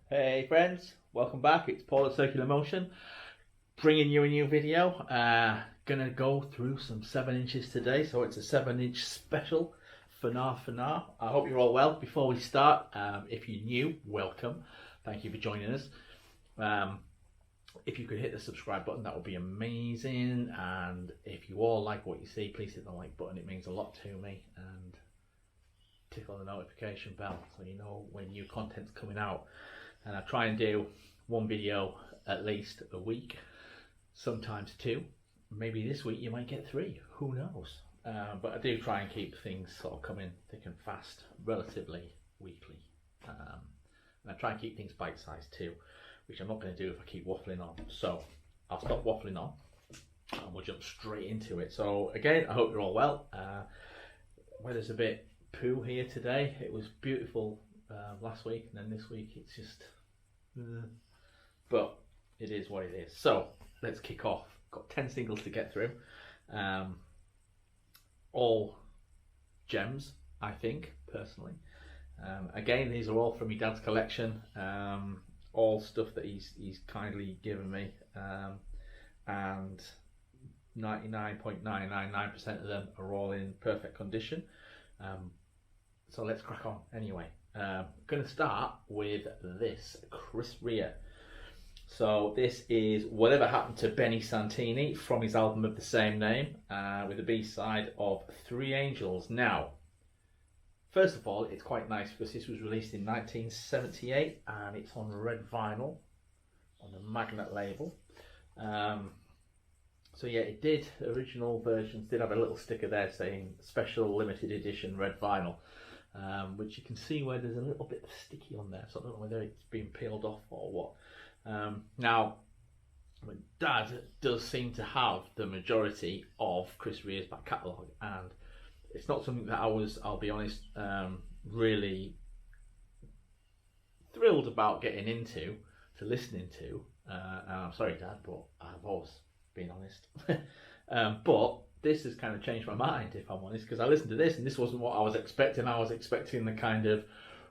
Hey friends, welcome back. It's Paul at Circular Motion, bringing you a new video. Gonna go through some 7 inches today, so it's a 7 inch special for now. I hope you're all well. Before we start, if you're new, welcome. Thank you for joining us. If you could hit the subscribe button, that would be amazing. And if you all like what you see, please hit the like button. It means a lot to me. And tickle the notification bell so you know when new content's coming out. And I try and do one video at least a week, sometimes two. Maybe this week you might get three, who knows? But I do try and keep things sort of coming thick and fast, relatively weekly. And I try and keep things bite-sized too, which I'm not going to do if I keep waffling on. So I'll stop waffling on and we'll jump straight into it. So again, I hope you're all well. Weather's a bit poo here today. It was beautiful last week, and then this week it's just but it is what it is. So let's kick off. Got 10 singles to get through, all gems, I think, personally. Again, these are all from my dad's collection, all stuff that he's kindly given me, and 99.999% of them are all in perfect condition. So let's crack on anyway. I'm going to start with this Chris Rea. So this is Whatever Happened to Benny Santini from his album of the same name, with a B-side of Three Angels. Now, first of all, it's quite nice because this was released in 1978 and it's on red vinyl on the Magnet label. So yeah, it did, original versions did have a little sticker there saying special limited edition red vinyl. Which you can see where there's a little bit of sticky on there, so I don't know whether it's been peeled off or what. Now, Dad does seem to have the majority of Chris Rea's back catalogue, and it's not something that I'll be honest, really thrilled about getting into, to listening to. And I'm sorry, Dad, but I've always been honest. But this has kind of changed my mind, if I'm honest, because I listened to this and this wasn't what I was expecting. I was expecting the kind of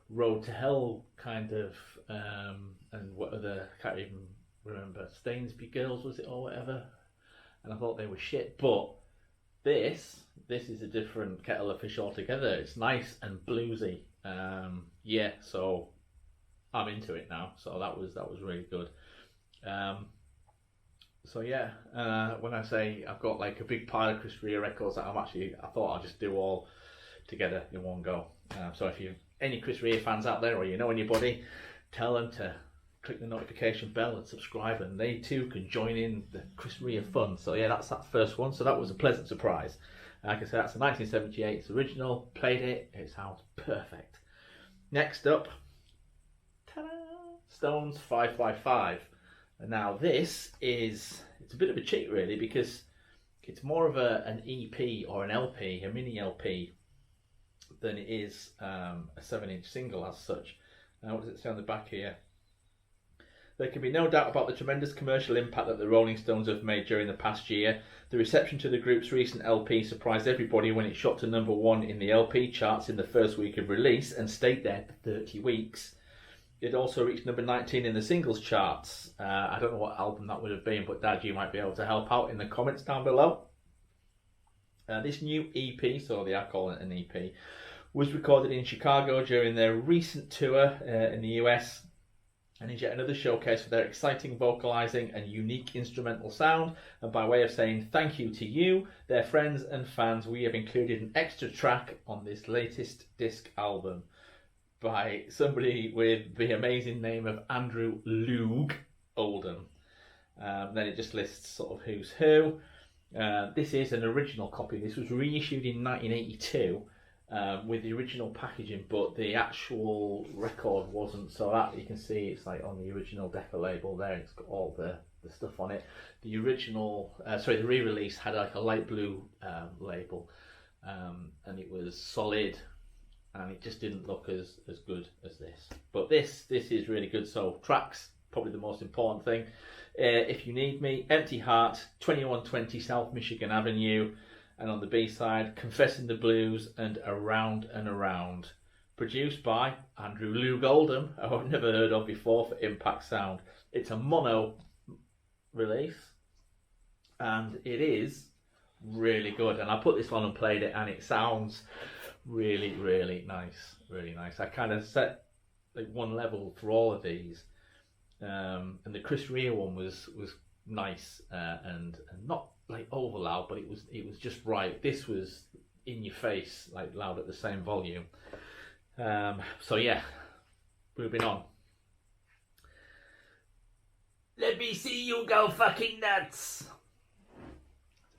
Road to Hell kind of, and what other, I can't even remember, Stainsby Girls was it or whatever, and I thought they were shit. But this is a different kettle of fish altogether. It's nice and bluesy. Yeah, so I'm into it now. So that was really good. So yeah, when I say I've got like a big pile of Chris Rea records that I thought I'd just do all together in one go. So if you any Chris Rea fans out there, or you know anybody, tell them to click the notification bell and subscribe, and they too can join in the Chris Rea fun. So yeah, that's that first one. So that was a pleasant surprise. Like I said, that's a 1978. It's original. Played it. It sounds perfect. Next up, ta-da! Stones 555. And now this it's a bit of a cheat really, because it's more of an EP or an LP, a mini LP, than it is a 7-inch single as such. What does it say on the back here? There can be no doubt about the tremendous commercial impact that the Rolling Stones have made during the past year. The reception to the group's recent LP surprised everybody when it shot to #1 in the LP charts in the first week of release and stayed there for 30 weeks. It also reached number 19 in the singles charts. I don't know what album that would have been, but Dad, you might be able to help out in the comments down below. This new EP, so they are calling it an EP, was recorded in Chicago during their recent tour in the US, and is yet another showcase for their exciting vocalizing and unique instrumental sound. And by way of saying thank you to you, their friends and fans, we have included an extra track on this latest disc album by somebody with the amazing name of Andrew Loog Oldham. Then it just lists sort of who's who. This is an original copy. This was reissued in 1982 with the original packaging, but the actual record wasn't. So that you can see it's like on the original Decca label there. It's got all the stuff on it. The original, the re-release had like a light blue label, and it was solid. And it just didn't look as good as this. But this is really good. So tracks, probably the most important thing. If You Need Me, Empty Heart, 2120 South Michigan Avenue, and on the B side, Confessing the Blues and Around and Around. produced by Andrew Loog Oldham, who I've never heard of before, for Impact Sound. It's a mono release, and it is really good. And I put this on and played it, and it sounds really, really nice. Really nice. I kind of set like one level for all of these, and the Chris Rea one was nice, and not like over loud, but it was just right. This was in your face, like loud at the same volume. So yeah, moving on. Let me see you go fucking nuts.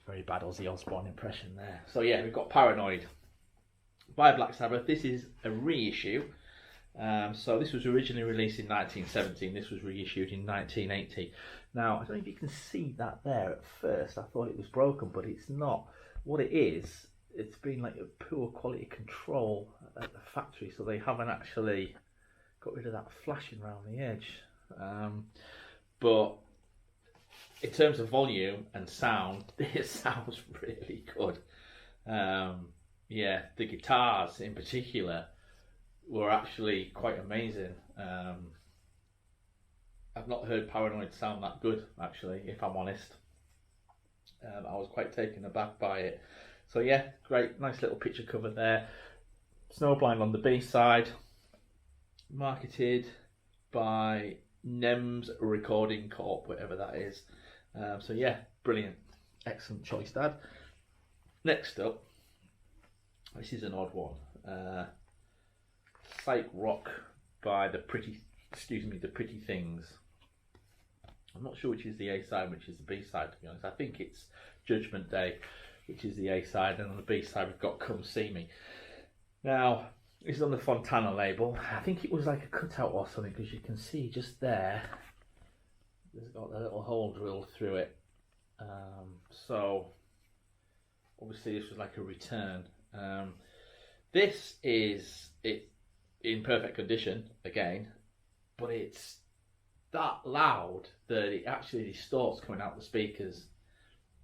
Very bad Ozzy Osbourne impression there. So yeah, we've got Paranoid by Black Sabbath. This is a reissue. So this was originally released in 1917. This was reissued in 1980. Now, I don't know if you can see that there at first. I thought it was broken, but it's not. What it is, it's been like a poor quality control at the factory, so they haven't actually got rid of that flashing around the edge. But in terms of volume and sound, it sounds really good. Yeah, the guitars in particular were actually quite amazing. I've not heard Paranoid sound that good, actually, if I'm honest. I was quite taken aback by it. So yeah, great, nice little picture cover there. Snowblind on the B-side, marketed by NEMS Recording Corp, whatever that is. So yeah, brilliant, excellent choice, Dad. Next up, this is an odd one. Psych Rock by the Pretty Things. I'm not sure which is the A-side, which is the B-side, to be honest. I think it's Judgment Day, which is the A-side, and on the B-side we've got Come See Me. Now, this is on the Fontana label. I think it was like a cutout or something, because you can see just there, there's got a little hole drilled through it. So, obviously this was like a return. This is it in perfect condition, again, but it's that loud that it actually distorts coming out the speakers.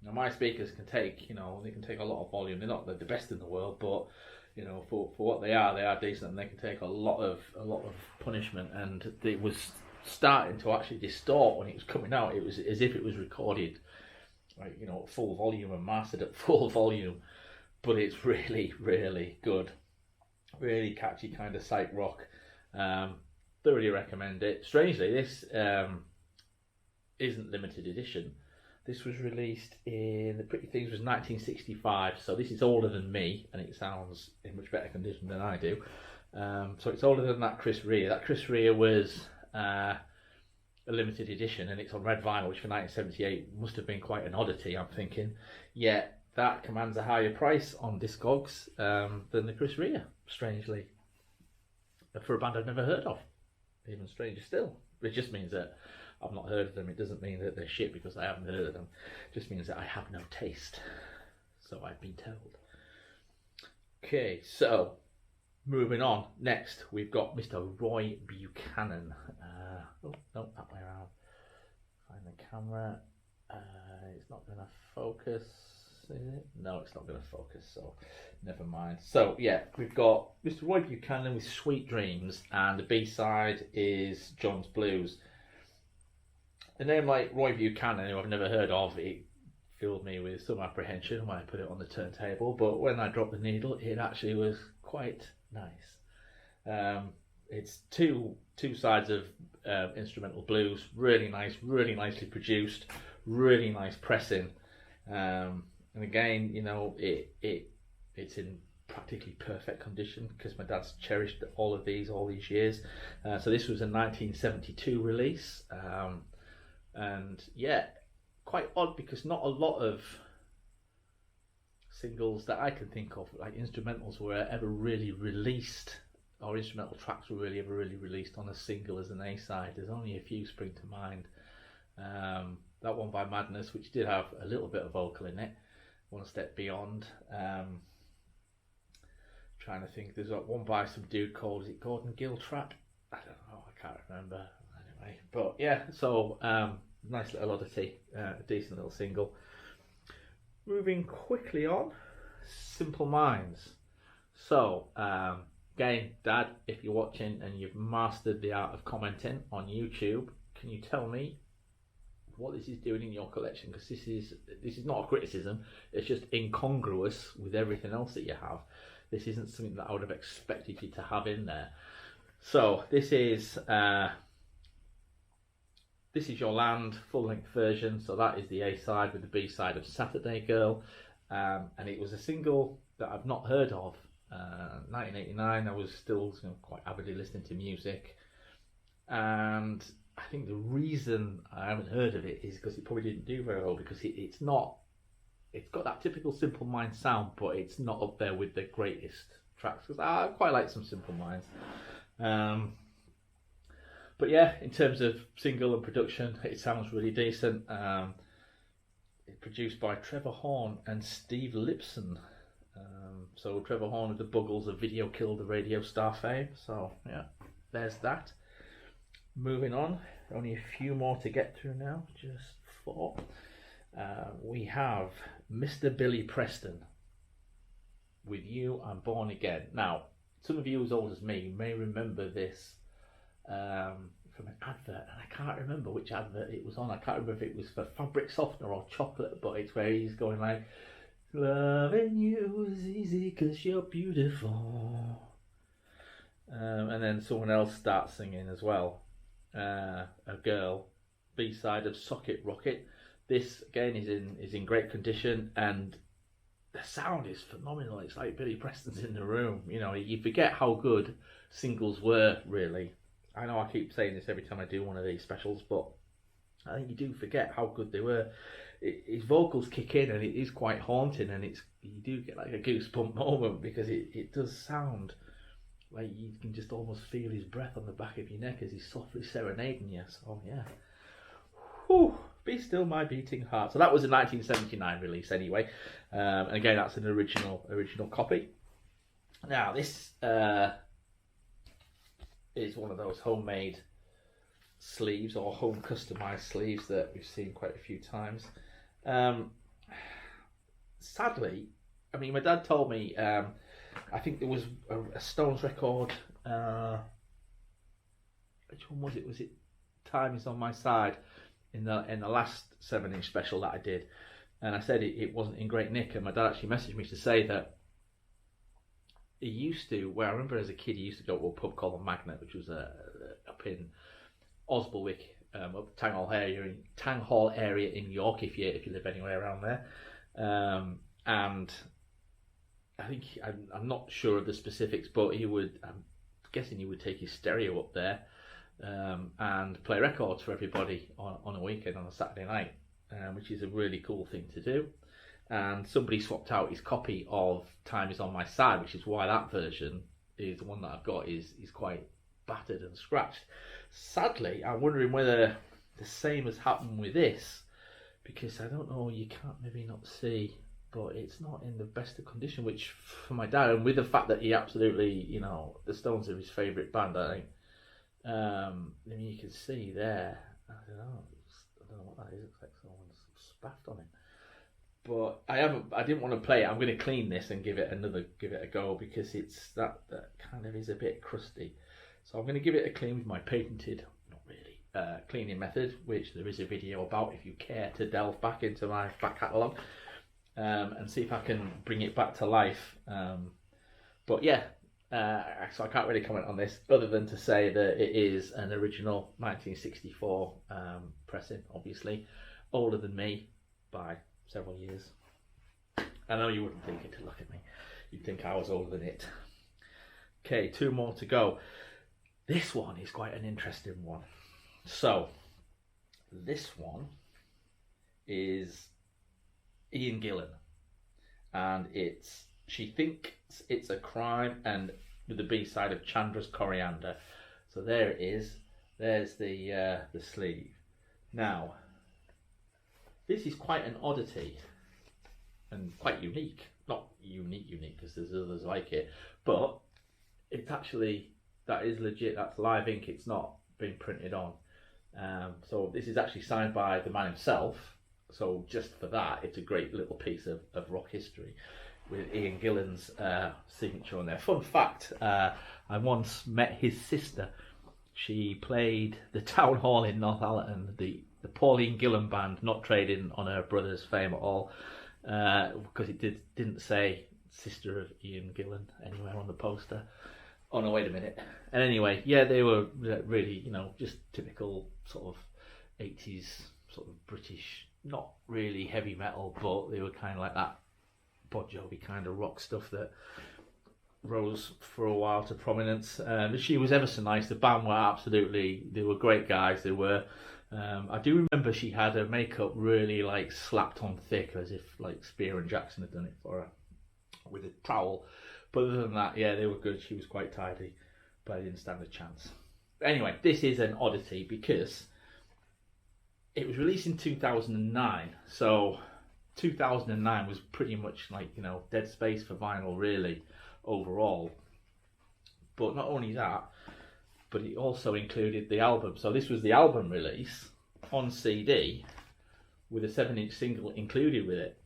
Now my speakers can take, they can take a lot of volume. They're not the best in the world, but for what they are decent, and they can take a lot of punishment. And it was starting to actually distort when it was coming out. It was as if it was recorded, like at full volume and mastered at full volume. But it's really, really good, really catchy kind of psych rock. Thoroughly recommend it. Strangely, this isn't limited edition. This was released in, the Pretty Things was 1965, so this is older than me, and it sounds in much better condition than I do. So it's older than that Chris Rea. That Chris Rea was a limited edition, and it's on red vinyl, which for 1978 must have been quite an oddity, I'm thinking. Yet that commands a higher price on Discogs than the Chris Rea, strangely, for a band I've never heard of. Even stranger still. It just means that I've not heard of them. It doesn't mean that they're shit because I haven't heard of them. It just means that I have no taste. So I've been told. Okay, so moving on. Next, we've got Mr. Roy Buchanan. Oh, no, that way around. Find the camera. It's not going to focus. Is it? No, it's not going to focus, so never mind. So yeah, we've got Mr. Roy Buchanan with Sweet Dreams, and the B-side is John's Blues. A name like Roy Buchanan, who I've never heard of, it filled me with some apprehension when I put it on the turntable, but when I dropped the needle, it actually was quite nice. It's two sides of instrumental blues, really nice, really nicely produced, really nice pressing. And again, it's in practically perfect condition because my dad's cherished all these years. So this was a 1972 release, and yeah, quite odd because not a lot of singles that I can think of, like instrumentals, were ever really released, or instrumental tracks were ever really released on a single as an A-side. There's only a few spring to mind. That one by Madness, which did have a little bit of vocal in it. One Step Beyond. Trying to think, there's one by some dude called, is it Gordon Giltrap? I don't know, I can't remember. Anyway, but yeah, so nice little oddity, a decent little single. Moving quickly on, Simple Minds. So Again, Dad, if you're watching and you've mastered the art of commenting on YouTube, can you tell me what this is doing in your collection? Because this is not a criticism, it's just incongruous with everything else that you have. This isn't something that I would have expected you to have in there. So this is Your Land full-length version. So that is the A side with the B side of Saturday Girl, and it was a single that I've not heard of. 1989, I was still quite avidly listening to music, and I think the reason I haven't heard of it is because it probably didn't do very well, because it's got that typical Simple Minds sound, but it's not up there with the greatest tracks, because I quite like some Simple Minds. But yeah, in terms of single and production, it sounds really decent. It's produced by Trevor Horn and Steve Lipson. So Trevor Horn of the Buggles of Video Killed the Radio Star fame. So yeah, there's that. Moving on, only a few more to get through now, just 4. We have Mr. Billy Preston with You I'm Born Again. Now, some of you as old as me may remember this from an advert, and I can't remember which advert it was on. I can't remember if it was for fabric softener or chocolate, but it's where he's going like, loving you is easy 'cause you're beautiful. And then someone else starts singing as well. A Girl, B-side of Socket Rocket. This again is in great condition, and the sound is phenomenal. It's like Billy Preston's in the room. You know, you forget how good singles were, really. I know I keep saying this every time I do one of these specials, but I think you do forget how good they were. His vocals kick in, and it is quite haunting, and you do get like a goosebump moment, because it does sound like you can just almost feel his breath on the back of your neck as he's softly serenading you. So yeah, whew, Be Still My Beating Heart. So that was a 1979 release anyway, and again that's an original copy. Now this is one of those homemade sleeves or home customized sleeves that we've seen quite a few times. Sadly, I mean, my dad told me, I think there was a Stones record, which one was it? Was it Time Is On My Side, in the last 7-inch special that I did, and I said it wasn't in great nick, and my dad actually messaged me to say that he used to, where I remember as a kid, he used to go to a pub called the Magnet, which was up in Osbaldwick, up Tang Hall area in York, if you live anywhere around there. And I think, I'm not sure of the specifics, but I'm guessing he would take his stereo up there and play records for everybody on a weekend, on a Saturday night, which is a really cool thing to do. And somebody swapped out his copy of Time Is On My Side, which is why that version is the one that I've got is quite battered and scratched. Sadly, I'm wondering whether the same has happened with this, because I don't know, you can't maybe not see, but it's not in the best of condition, which for my dad, and with the fact that he absolutely, you know, the Stones are his favourite band, I think, I mean, you can see there, I don't know what that is, it looks like someone's spaffed on it. But I didn't want to play it. I'm going to clean this and give it a go, because it's that kind of is a bit crusty. So I'm going to give it a clean with my patented, not really, cleaning method, which there is a video about if you care to delve back into my back catalogue, and see if I can bring it back to life. But yeah, so I can't really comment on this other than to say that it is an original 1964 pressing, obviously older than me by several years. I know you wouldn't think it to look at me. You'd think I was older than it. Okay, 2 more to go. This one is quite an interesting one. So, this one is Ian Gillan, and it's She Thinks It's a Crime, and with the B-side of Chandra's Coriander. So there it is. There's the sleeve. Now, this is quite an oddity and quite unique. Not unique because there's others like it, but it's actually, that is legit. That's live ink. It's not been printed on. So this is actually signed by the man himself. So just for that, it's a great little piece of rock history. with Ian Gillan's signature on there. Fun fact, I once met his sister. She played the Town Hall in Northallerton, the Pauline Gillan band, not trading on her brother's fame at all, because it didn't say sister of Ian Gillan anywhere on the poster. Oh no, wait a minute. And anyway, yeah, they were really, you know, just typical sort of 80s sort of British, not really heavy metal, but they were kind of like that Bon Jovi kind of rock stuff that rose for a while to prominence. She was ever so nice. The band were they were great guys. They were. I do remember she had her makeup really like slapped on thick, as if like Spear and Jackson had done it for her with a trowel. But other than that, yeah, they were good. She was quite tidy, but I didn't stand a chance. Anyway, this is an oddity because it was released in 2009. So 2009 was pretty much like, you know, dead space for vinyl really overall. But not only that, but it also included the album. So this was the album release on CD with a 7-inch single included with it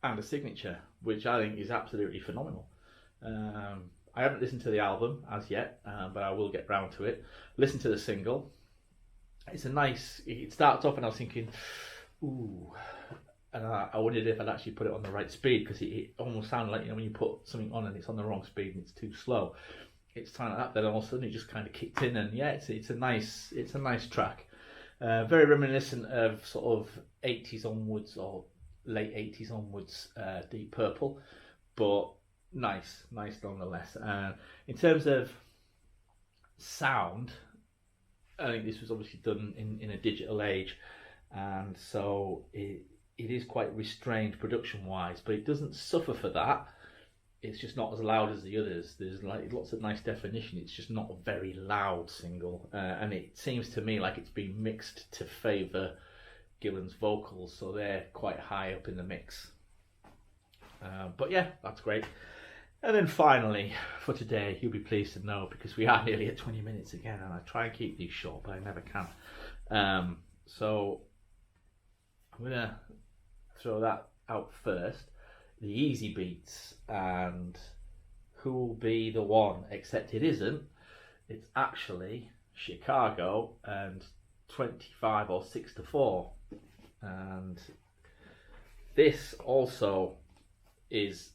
and a signature, which I think is absolutely phenomenal. I haven't listened to the album as yet, but I will get round to it. Listen to the single. It's a nice, it starts off and I was thinking, ooh, and I wondered if I'd actually put it on the right speed, because it almost sounded like, you know, when you put something on and it's on the wrong speed and it's too slow. It's kind of that, then all of a sudden it just kind of kicked in, and yeah, it's a nice track. Very reminiscent of sort of 80s onwards or late 80s onwards Deep Purple, but nice nonetheless. In terms of sound, I think this was obviously done in a digital age, and so it is quite restrained production wise, but it doesn't suffer for that. It's just not as loud as the others. There's like lots of nice definition. It's just not a very loud single, and it seems to me like it's been mixed to favour Gillan's vocals, so they're quite high up in the mix. But yeah, that's great. And then finally, for today, you'll be pleased to know, because we are nearly at 20 minutes again, and I try and keep these short, but I never can. So I'm going to throw that out first. The Easy Beats, and Who Will Be the One, except it isn't. It's actually Chicago and 25 or 6-4. And this also is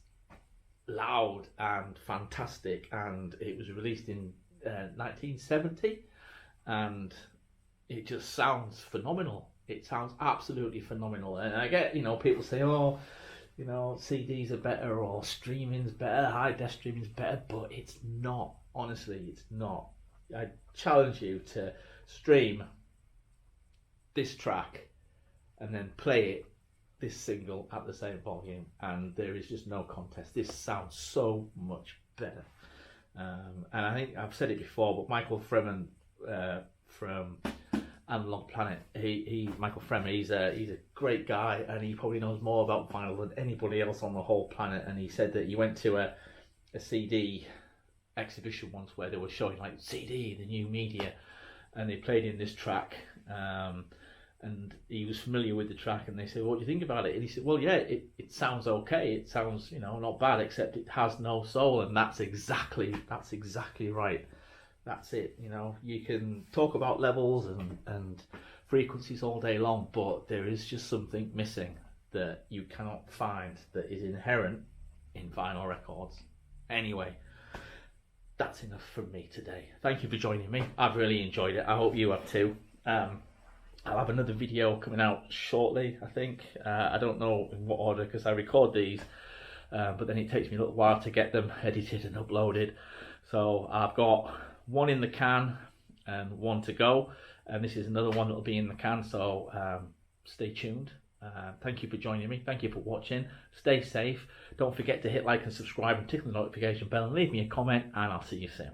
loud and fantastic, and it was released in 1970, and it just sounds phenomenal. It sounds absolutely phenomenal. And I get, you know, people say, oh, you know, CDs are better or streaming's better, high def streaming's better, but it's not. Honestly, it's not. I challenge you to stream this track and then play it, this single, at the same volume, and there is just no contest. This sounds so much better. And I think I've said it before, but Michael Fremen from Analog Planet, Michael Fremen, he's a great guy, and he probably knows more about vinyl than anybody else on the whole planet. And he said that he went to a CD exhibition once where they were showing like CD, the new media, and they played in this track, and he was familiar with the track, and they said, what do you think about it? And he said, well, yeah, it sounds okay, it sounds, you know, not bad, except it has no soul. And that's exactly right. That's it. You know, you can talk about levels and frequencies all day long, but there is just something missing that you cannot find, that is inherent in vinyl records. Anyway, that's enough from me today. Thank you for joining me. I've really enjoyed it. I hope you have too. I'll have another video coming out shortly, I think. I don't know in what order, because I record these, but then it takes me a little while to get them edited and uploaded. So I've got one in the can and one to go, and this is another one that'll be in the can, so stay tuned. Thank you for joining me. Thank you for watching. Stay safe. Don't forget to hit like and subscribe and tickle the notification bell, and leave me a comment, and I'll see you soon.